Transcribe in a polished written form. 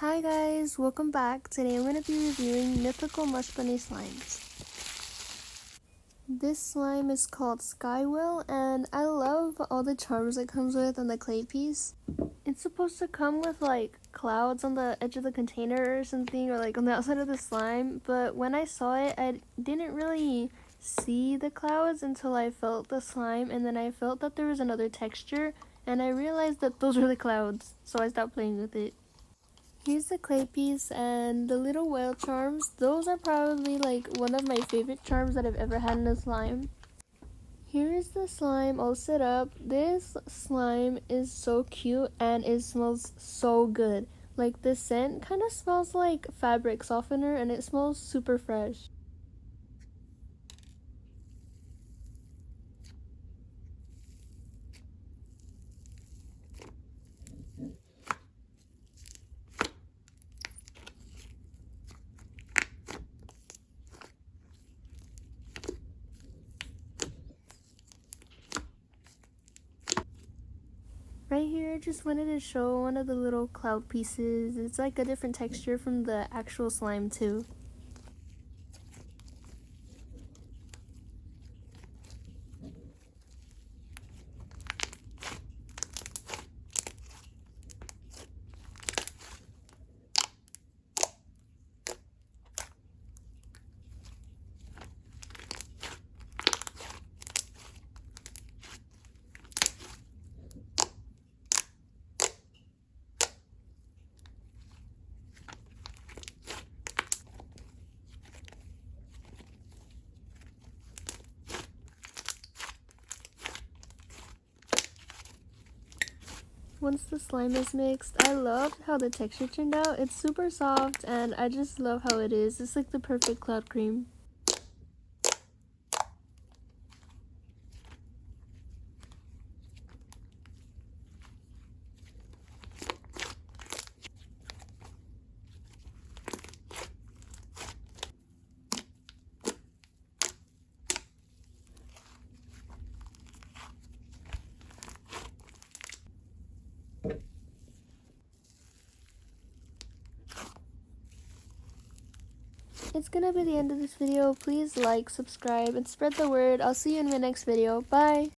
Hi guys, welcome back. Today I'm going to be reviewing Mythical Mush Bunny Slimes. This slime is called Skywell and I love all the charms it comes with and the clay piece. It's supposed to come with like clouds on the edge of the container or something, or like on the outside of the slime, but when I saw it I didn't really see the clouds until I felt the slime, and then I felt that there was another texture and I realized that those were the clouds, so I stopped playing with it. Here's the clay piece and the little whale charms. Those are probably like one of my favorite charms that I've ever had in a slime. Here is the slime all set up. This slime is so cute and it smells so good. Like the scent kind of smells like fabric softener and it smells super fresh. Right here, I just wanted to show one of the little cloud pieces. It's like a different texture from the actual slime too. Once the slime is mixed, I love how the texture turned out. It's super soft and I just love how it is. It's like the perfect cloud cream. It's gonna be the end of this video. Please like, subscribe, and spread the word. I'll see you in my next video. Bye!